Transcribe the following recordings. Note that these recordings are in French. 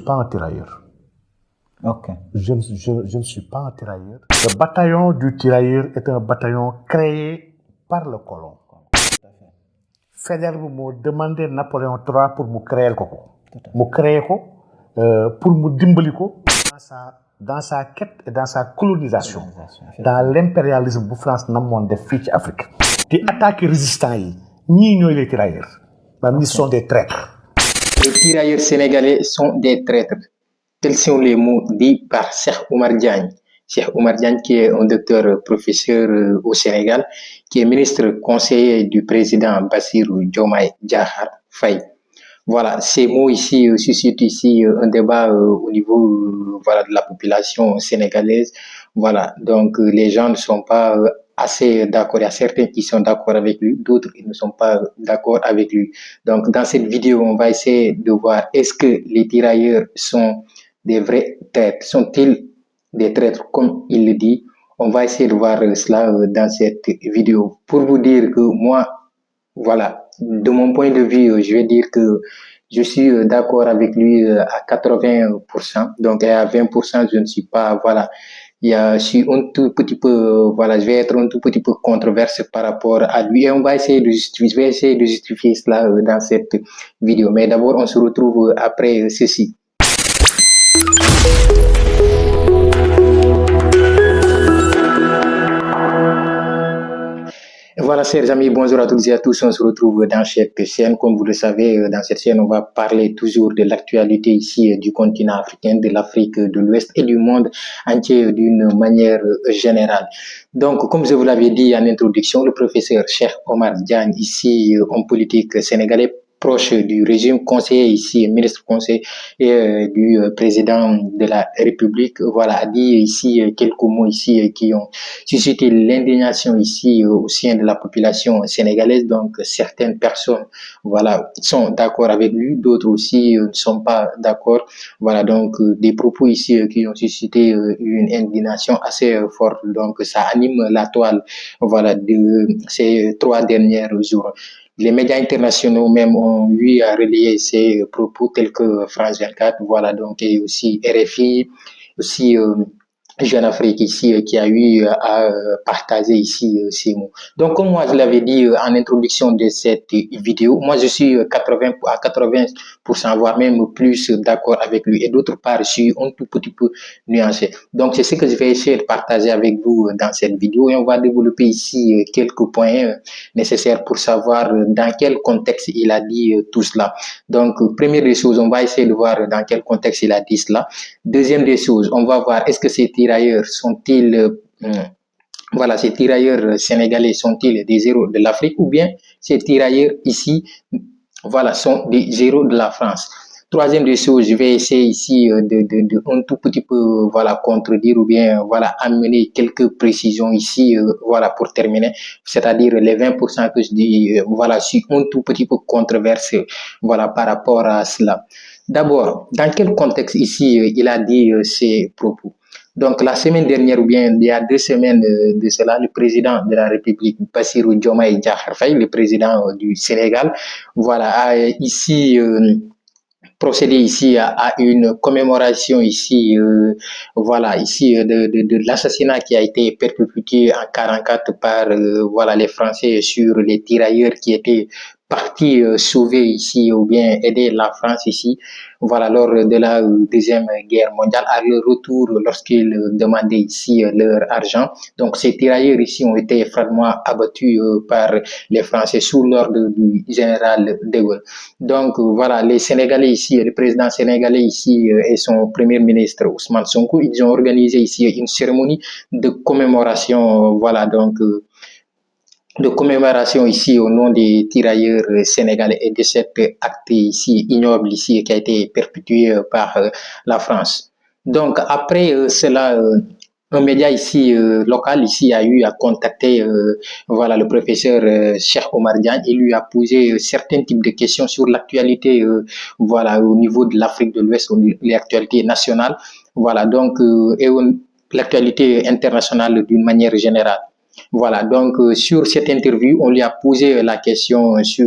pas un tirailleur. Ok. Je ne suis pas un tirailleur. Le bataillon du tirailleur est un bataillon créé par le colon. Faidherbe m'a demandé Napoléon III pour me créer le coco. Me créer pour me dimbali ko dans sa quête et dans sa colonisation. Dans l'impérialisme de France namoon def fii ci Afrique. Di attaquer résistants yi ñii ñooy les tirailleurs. Ils sont des traîtres. Les tirailleurs sénégalais sont des traîtres. Tels sont les mots dits par Cheikh Oumar Diagne. Cheikh Oumar Diagne, qui est un docteur professeur au Sénégal, qui est ministre conseiller du président Bassirou Diomaye Diakhar Faye. Voilà, ces mots ici suscitent ici un débat au niveau voilà, de la population sénégalaise. Voilà, donc les gens ne sont pas assez d'accord. Il y a certains qui sont d'accord avec lui, d'autres qui ne sont pas d'accord avec lui. Donc dans cette vidéo, on va essayer de voir est-ce que les tirailleurs sont des vrais traîtres? Sont-ils des traîtres comme il le dit? On va essayer de voir cela dans cette vidéo. Pour vous dire que moi, voilà, de mon point de vue, je vais dire que je suis d'accord avec lui à 80%. Donc à 20%, je ne suis pas, voilà, je suis un tout petit peu, voilà, je vais être un tout petit peu controversé par rapport à lui. Et on va essayer de justifier, je vais essayer de justifier cela dans cette vidéo. Mais d'abord, on se retrouve après ceci. Voilà, chers amis, bonjour à toutes et à tous. On se retrouve dans cette chaîne. Comme vous le savez, dans cette chaîne, on va parler toujours de l'actualité ici du continent africain, de l'Afrique de l'Ouest et du monde entier d'une manière générale. Donc, comme je vous l'avais dit en introduction, le professeur Cheikh Oumar Diagne, ici, homme politique sénégalais, proche du régime, conseiller ici, ministre conseiller du président de la République, voilà, a dit ici quelques mots ici qui ont suscité l'indignation ici au sein de la population sénégalaise. Donc certaines personnes, voilà, sont d'accord avec lui, d'autres aussi ne sont pas d'accord. Voilà, donc des propos ici qui ont suscité une indignation assez forte. Donc ça anime la toile, voilà, de ces 3 derniers jours. Les médias internationaux même ont eu à relayer ces propos tels que France 24, voilà, donc et aussi RFI, aussi Jeune Afrique ici qui a eu à partager ici ces mots. Donc comme moi je l'avais dit en introduction de cette vidéo, moi je suis 80 à 80% voire même plus d'accord avec lui et d'autre part je suis un tout petit peu nuancé. Donc c'est ce que je vais essayer de partager avec vous dans cette vidéo et on va développer ici quelques points nécessaires pour savoir dans quel contexte il a dit tout cela. Donc première des choses, on va essayer de voir dans quel contexte il a dit cela. Deuxième des choses, on va voir est-ce que ces tirailleurs sont-ils voilà, ces tirailleurs sénégalais sont-ils des héros de l'Afrique ou bien ces tirailleurs ici, voilà, sont des héros de la France. Troisième des choses, je vais essayer ici de un tout petit peu, voilà, contredire ou bien, voilà, amener quelques précisions ici, voilà, pour terminer. C'est-à-dire les 20% que je dis, voilà, je suis un tout petit peu controversé, voilà, par rapport à cela. D'abord, dans quel contexte ici il a dit ces propos? Donc, la semaine dernière, ou bien il y a 2 semaines de cela, le président de la République, Bassirou Diomaye Diakhar Faye, le président du Sénégal, voilà, a ici procédé ici à une commémoration ici, voilà, ici de l'assassinat qui a été perpétué en 44 par voilà les Français sur les tirailleurs qui étaient partis sauver ici ou bien aider la France ici, voilà, lors de la Deuxième Guerre mondiale, à leur retour lorsqu'ils demandaient ici leur argent. Donc ces tirailleurs ici ont été froidement abattus par les Français sous l'ordre du général de Gaulle. Donc voilà, les Sénégalais ici, le président sénégalais ici et son premier ministre Ousmane Sonko, ils ont organisé ici une cérémonie de commémoration, voilà, donc de commémoration ici au nom des tirailleurs sénégalais et de cet acte ici ignoble ici qui a été perpétué par la France. Donc après cela, un média ici local ici a eu à contacter voilà le professeur Cheikh Oumar Diagne. Il lui a posé certains types de questions sur l'actualité voilà au niveau de l'Afrique de l'Ouest, l'actualité nationale, voilà donc et l'actualité internationale d'une manière générale. Voilà, donc sur cette interview, on lui a posé la question sur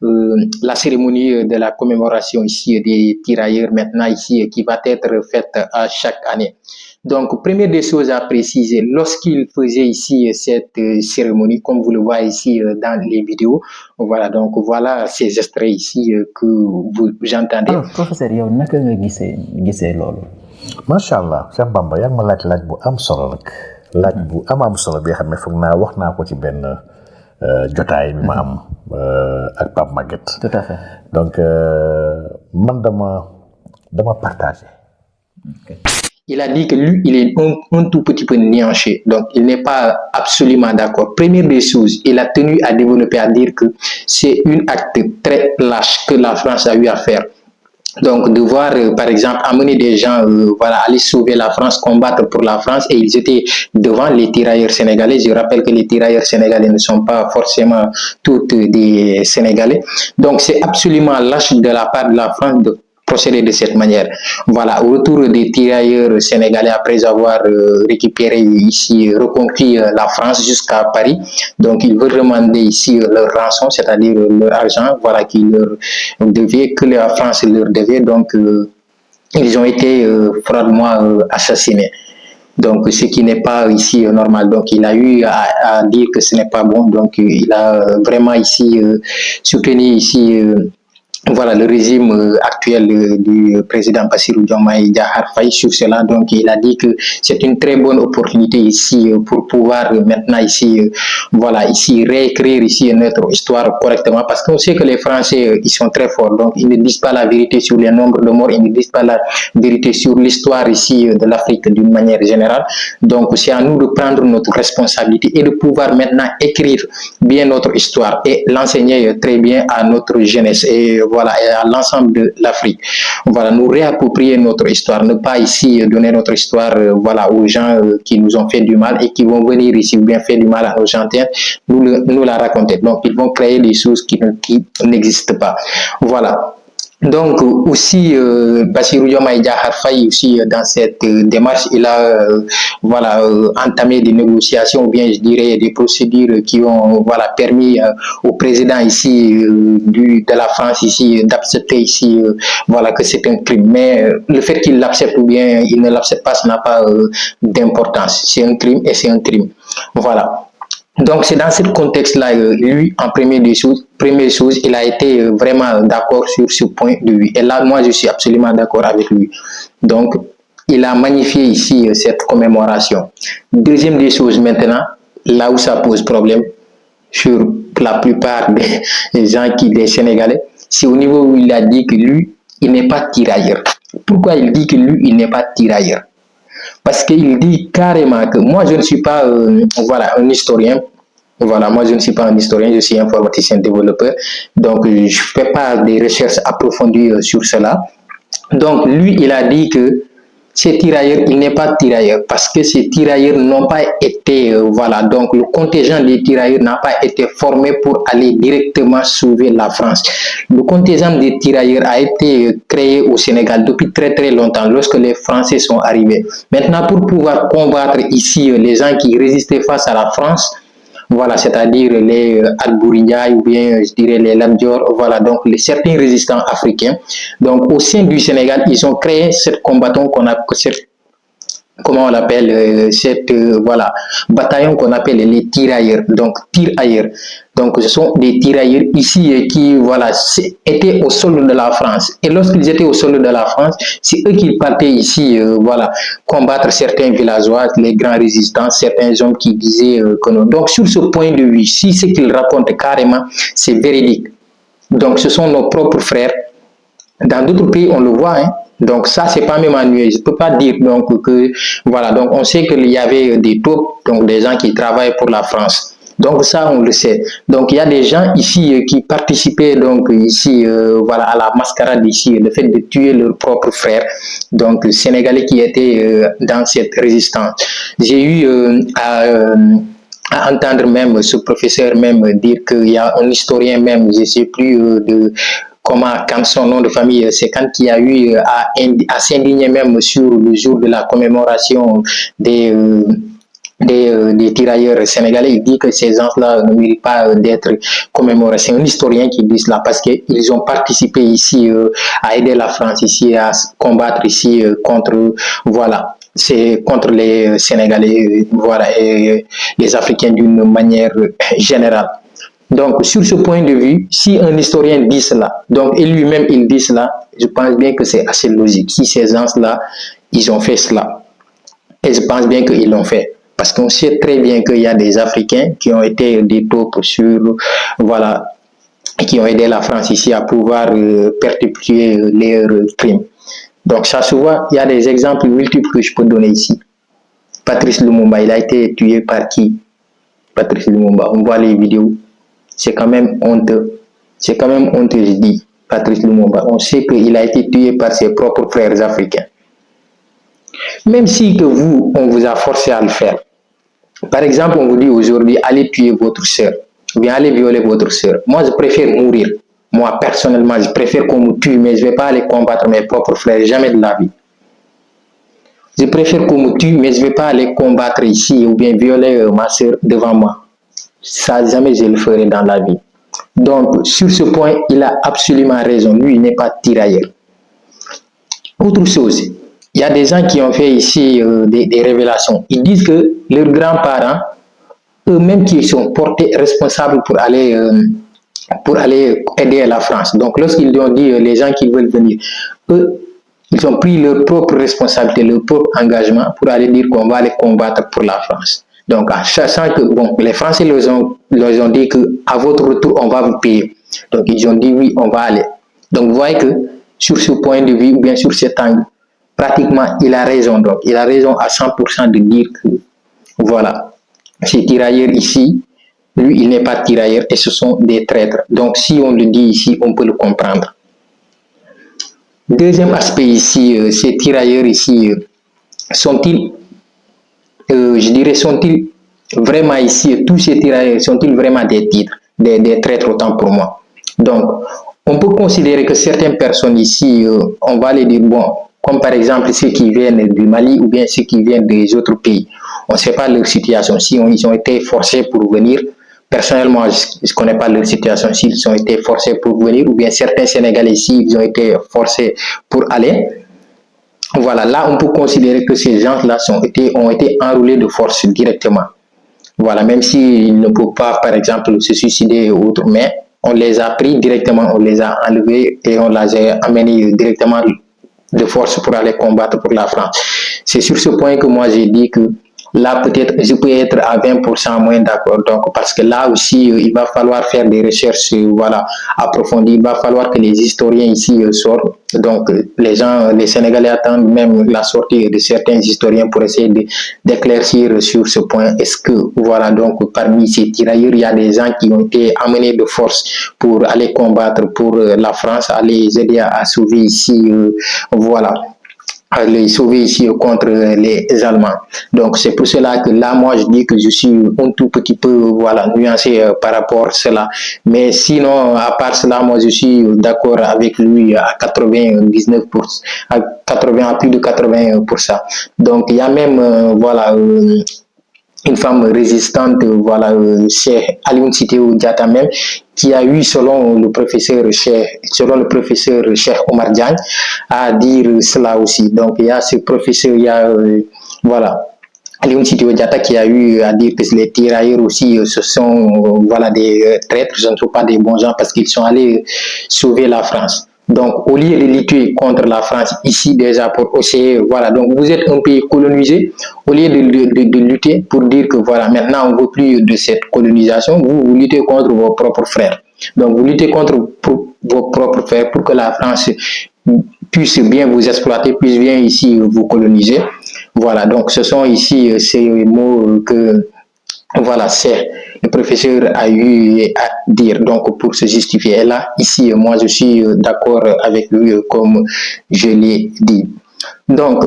la cérémonie de la commémoration ici des tirailleurs maintenant ici qui va être faite à chaque année. Donc, première des choses à préciser, lorsqu'il faisait ici cette cérémonie, comme vous le voyez ici dans les vidéos, voilà, donc voilà ces extraits ici que j'entendais. Alors, professeur, yow naka nga gisee loolu? macha allah Cheikh Bamba yaa ngi ma laaj bu am solo nag laaj bu am solo bi nga xam ne foog naa wax naa ko ci benn jotaay bi ma am ak Pape Maguette. Tout à fait. Donc man dama partagé. Okay. Il a dit que lui, il est un tout petit peu nianché. Donc, il n'est pas absolument d'accord. Première des choses, il a tenu à développer, à dire que c'est un acte très lâche que la France a eu à faire. Donc, de voir, par exemple, amener des gens, aller sauver la France, combattre pour la France, et ils étaient devant les tirailleurs sénégalais. Je rappelle que les tirailleurs sénégalais ne sont pas forcément toutes des Sénégalais. Donc, c'est absolument lâche de la part de la France de procéder de cette manière. Voilà, au retour des tirailleurs sénégalais, après avoir récupéré ici, reconquis la France jusqu'à Paris, donc ils veulent demander ici leur rançon, c'est-à-dire leur argent, voilà, qu'ils leur devaient, que la France leur devait, donc ils ont été froidement assassinés. Donc, ce qui n'est pas ici normal. Donc, il a eu à dire que ce n'est pas bon. Donc, il a vraiment ici soutenu ici le régime actuel du président Bassirou Diomaye Diakhar Faye sur cela. Donc, il a dit que c'est une très bonne opportunité ici pour pouvoir maintenant ici réécrire ici notre histoire correctement, parce qu'on sait que les Français, ils sont très forts. Donc, ils ne disent pas la vérité sur les nombres de morts, ils ne disent pas la vérité sur l'histoire ici de l'Afrique d'une manière générale. Donc, c'est à nous de prendre notre responsabilité et de pouvoir maintenant écrire bien notre histoire et l'enseigner très bien à notre jeunesse et à l'ensemble de l'Afrique. Voilà, nous réapproprier notre histoire, ne pas ici donner notre histoire aux gens qui nous ont fait du mal et qui vont venir ici bien faire du mal à nos gens, nous la raconter. Donc, ils vont créer des choses qui n'existent pas. Voilà. Donc aussi, Bassirou Diomaye Diakhar Faye aussi dans cette démarche, il a entamé des négociations, ou bien je dirais des procédures qui ont permis au président ici de la France ici d'accepter ici que c'est un crime. Mais le fait qu'il l'accepte ou bien il ne l'accepte pas, ça n'a pas d'importance. C'est un crime et c'est un crime. Voilà. Donc, c'est dans ce contexte-là, lui, en première chose, il a été vraiment d'accord sur ce point de vue. Et là, moi, je suis absolument d'accord avec lui. Donc, il a magnifié ici cette commémoration. Deuxième des choses maintenant, là où ça pose problème, sur la plupart des gens des Sénégalais, c'est au niveau où il a dit que lui, il n'est pas tirailleur. Pourquoi il dit que lui, il n'est pas tirailleur? Parce qu'il dit carrément que moi, je ne suis pas un historien. Voilà, moi, je ne suis pas un historien, je suis informaticien développeur. Donc, je ne fais pas des recherches approfondies sur cela. Donc, lui, il a dit que ces tirailleurs, il n'est pas tirailleur parce que ces tirailleurs n'ont pas été, donc le contingent des tirailleurs n'a pas été formé pour aller directement sauver la France. Le contingent des tirailleurs a été créé au Sénégal depuis très très longtemps lorsque les Français sont arrivés. Maintenant, pour pouvoir combattre ici les gens qui résistaient face à la France, c'est-à-dire les Albourinia ou bien je dirais les Lamdior, donc certains résistants africains. Donc au sein du Sénégal, ils ont créé cette combattant qu'on a comment on l'appelle bataillon qu'on appelle les tirailleurs, donc tirailleurs. Donc ce sont des tirailleurs ici qui étaient au sol de la France. Et lorsqu'ils étaient au sol de la France, c'est eux qui partaient ici combattre certains villageois, les grands résistants, certains hommes qui disaient que non. Donc sur ce point de vue, si ce qu'ils racontent carrément, c'est véridique. Donc ce sont nos propres frères. Dans d'autres pays, on le voit, hein. Donc ça, c'est pas même ennuyeux. Je peux pas dire donc que donc on sait qu'il y avait des taupes, donc des gens qui travaillent pour la France. Donc ça, on le sait. Donc il y a des gens ici qui participaient donc ici à la mascarade ici, le fait de tuer leurs propres frères, donc sénégalais qui étaient dans cette résistance. J'ai eu à entendre même ce professeur même dire qu'il y a un historien même, je sais plus quand son nom de famille, c'est quand il y a eu à s'indigner même sur le jour de la commémoration des tirailleurs sénégalais. Il dit que ces gens-là ne méritent pas d'être commémorés. C'est un historien qui dit cela parce qu'ils ont participé ici à aider la France ici à combattre ici contre, voilà, c'est contre les Sénégalais, voilà, et les Africains d'une manière générale. Donc, sur ce point de vue, si un historien dit cela, donc, et lui-même il dit cela, je pense bien que c'est assez logique. Si ces gens-là, ils ont fait cela, et je pense bien qu'ils l'ont fait. Parce qu'on sait très bien qu'il y a des Africains qui ont été des taupes sur, voilà, qui ont aidé la France ici à pouvoir perpétuer leurs crimes. Donc, ça se voit, il y a des exemples multiples que je peux donner ici. Patrice Lumumba, il a été tué par qui? Patrice Lumumba, on voit les vidéos. C'est quand même honteux. C'est quand même honteux, je dis, Patrice Lumumba. On sait qu'il a été tué par ses propres frères africains. Même si que vous, on vous a forcé à le faire. Par exemple, on vous dit aujourd'hui, allez tuer votre soeur, ou bien allez violer votre soeur. Moi, je préfère mourir. Moi, personnellement, je préfère qu'on me tue, mais je ne vais pas aller combattre mes propres frères, jamais de la vie. Je préfère qu'on me tue, mais je ne vais pas aller combattre ici, ou bien violer ma soeur devant moi. Ça, jamais je le ferai dans la vie. Donc, sur ce point, il a absolument raison. Lui, il n'est pas tirailleur. Autre chose, il y a des gens qui ont fait ici des révélations. Ils disent que leurs grands-parents, eux-mêmes qui sont portés responsables pour aller aider la France. Donc, lorsqu'ils ont dit les gens qui veulent venir, eux, ils ont pris leur propre responsabilité, leur propre engagement pour aller dire qu'on va aller combattre pour la France. Donc, en sachant que bon, les Français leur ont dit qu'à votre retour, on va vous payer. Donc, ils ont dit oui, on va aller. Donc, vous voyez que sur ce point de vue, ou bien sur cet angle, pratiquement, il a raison. Donc, il a raison à 100% de dire que, voilà, ces tirailleurs ici, lui, il n'est pas tirailleur et ce sont des traîtres. Donc, si on le dit ici, on peut le comprendre. Deuxième aspect ici, ces tirailleurs ici, sont-ils, je dirais, sont-ils vraiment ici, tous ces tirailleurs, sont-ils vraiment des titres, des traîtres autant pour moi? Donc, on peut considérer que certaines personnes ici, on va les dire, bon, comme par exemple ceux qui viennent du Mali ou bien ceux qui viennent des autres pays. On ne sait pas leur situation. Si ils ont été forcés pour venir, personnellement, je ne connais pas leur situation, s'ils ont été forcés pour venir, ou bien certains Sénégalais ici, ils ont été forcés pour aller. Voilà, là, on peut considérer que ces gens-là ont été enrôlés de force directement. Voilà, même s'ils ne peuvent pas, par exemple, se suicider ou autre, mais on les a pris directement, on les a enlevés et on les a amenés directement de force pour aller combattre pour la France. C'est sur ce point que moi j'ai dit que là peut-être je peux être à 20% moins d'accord. Donc parce que là aussi il va falloir faire des recherches voilà approfondies. Il va falloir que les historiens ici sortent. Donc les gens, les Sénégalais attendent même la sortie de certains historiens pour essayer d'éclaircir sur ce point. Est-ce que voilà donc parmi ces tirailleurs il y a des gens qui ont été amenés de force pour aller combattre pour la France, à les aider à sauver ici voilà, à les sauver ici contre les Allemands. Donc c'est pour cela que là, moi, je dis que je suis un tout petit peu voilà, nuancé par rapport à cela. Mais sinon, à part cela, moi, je suis d'accord avec lui à 99%, à 80, à plus de 80%. Donc il y a même, voilà, une femme résistante, voilà, chez Alioune Sitoé Diatta même, qui a eu, selon le professeur Cheikh Omar Diagne, à dire cela aussi. Donc, il y a ce professeur, il y a, voilà, Alioune Sitoé Diatta qui a eu à dire que les tirailleurs aussi, ce sont, voilà, des traîtres, ce ne sont pas des bons gens parce qu'ils sont allés sauver la France. Donc, au lieu de lutter contre la France, ici déjà pour essayer, voilà, donc vous êtes un pays colonisé, au lieu de lutter pour dire que voilà, maintenant on ne veut plus de cette colonisation, vous luttez contre vos propres frères. Donc, vous luttez contre vos propres frères pour que la France puisse bien vous exploiter, puisse bien ici vous coloniser. Voilà, donc ce sont ici ces mots que, voilà, c'est le professeur a eu à dire donc pour se justifier. Et là, ici, moi, je suis d'accord avec lui, comme je l'ai dit. Donc,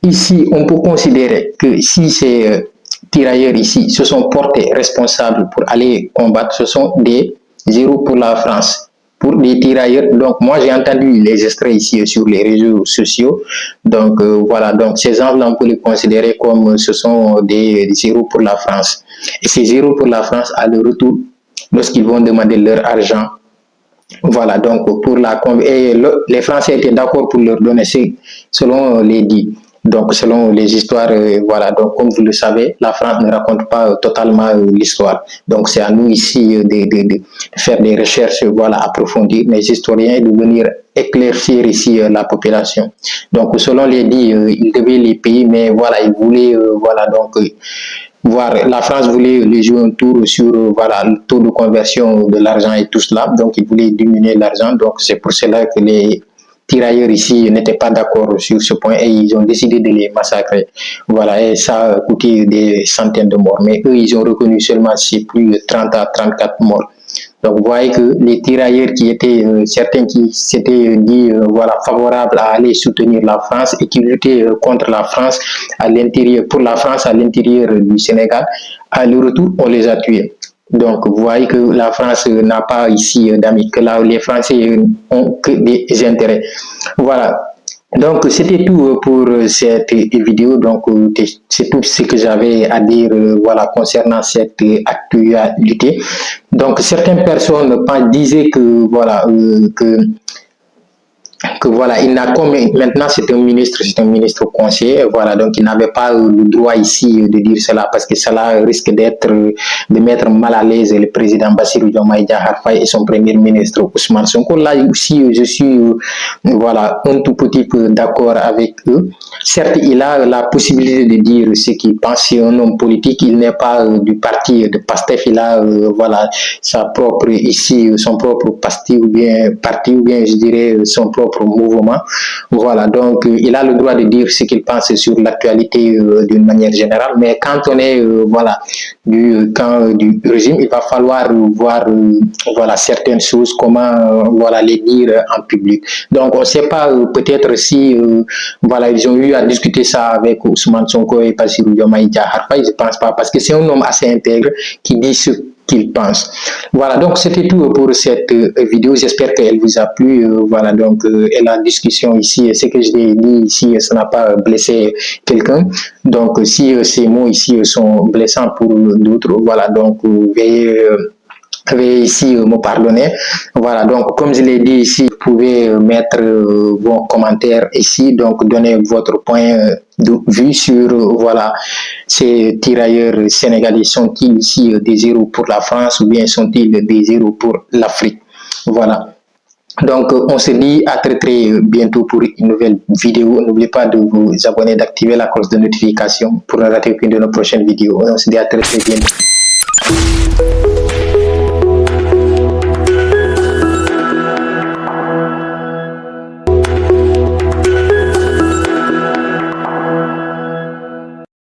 ici, on peut considérer que si ces tirailleurs ici se sont portés responsables pour aller combattre, ce sont des héros pour la France, pour des tirailleurs. Donc, moi, j'ai entendu les extraits ici sur les réseaux sociaux. Donc, voilà. Donc, ces gens-là, on peut les considérer comme ce sont des zéros pour la France. Et ces zéros pour la France, à leur retour, lorsqu'ils vont demander leur argent, voilà, donc pour les Français étaient d'accord pour leur donner, selon les dits. Donc, selon les histoires, voilà, donc comme vous le savez, la France ne raconte pas totalement l'histoire. Donc, c'est à nous ici de faire des recherches, voilà, approfondir les historiens et de venir éclaircir ici la population. Donc, selon les dits, ils devaient les payer, mais voilà, ils voulaient, voilà, donc voir, la France voulait les jouer un tour sur voilà, le taux de conversion de l'argent et tout cela. Donc, ils voulaient diminuer l'argent. Donc, c'est pour cela que les tirailleurs ici n'étaient pas d'accord sur ce point et ils ont décidé de les massacrer. Voilà, et ça a coûté des centaines de morts. Mais eux, ils ont reconnu seulement c'est plus de 30 à 34 morts. Donc, vous voyez que les tirailleurs qui étaient, certains qui s'étaient dit voilà, favorables à aller soutenir la France et qui luttaient contre la France à l'intérieur, pour la France à l'intérieur du Sénégal, à le retour, on les a tués. Donc, vous voyez que la France n'a pas ici d'amis, que là, les Français ont que des intérêts. Voilà. Donc, c'était tout pour cette vidéo. Donc, c'est tout ce que j'avais à dire voilà, concernant cette actualité. Donc, certaines personnes disaient que voilà, que voilà, il n'a comme maintenant c'est un ministre conseiller, voilà, donc il n'avait pas le droit ici de dire cela parce que cela risque de mettre mal à l'aise le président Bassirou Diomaye Diakhar Faye et son premier ministre Ousmane Sonko. Là aussi, je suis voilà, un tout petit peu d'accord avec eux. Certes, il a la possibilité de dire ce qu'il pense, c'est un homme politique, il n'est pas du parti de PASTEF, il a voilà, sa propre ici, son propre parti ou bien je dirais son propre mouvement. Voilà, donc il a le droit de dire ce qu'il pense sur l'actualité d'une manière générale, mais quand on est voilà, du camp du régime, il va falloir voir voilà, certaines choses, comment voilà, les dire en public. Donc on ne sait pas peut-être si voilà, ils ont eu à discuter ça avec Ousmane Sonko et Bassirou Diomaye Diakhar Faye, je ne pense pas, parce que c'est un homme assez intègre qui dit ce qu'il pense. Voilà, donc c'était tout pour cette vidéo. J'espère qu'elle vous a plu. Voilà, donc et la discussion ici, ce que je l'ai dit ici, ça n'a pas blessé quelqu'un. Donc si ces mots ici sont blessants pour d'autres, voilà, donc veuillez ici me pardonner. Voilà, donc comme je l'ai dit ici, vous pouvez mettre vos commentaires ici, donc donner votre point de vue sur voilà, ces tirailleurs sénégalais. Sont-ils ici des héros pour la France ou bien sont-ils des héros pour l'Afrique? Voilà. Donc, on se dit à très bientôt pour une nouvelle vidéo. N'oubliez pas de vous abonner, d'activer la cloche de notification pour ne rater aucune de nos prochaines vidéos. On se dit à très bientôt.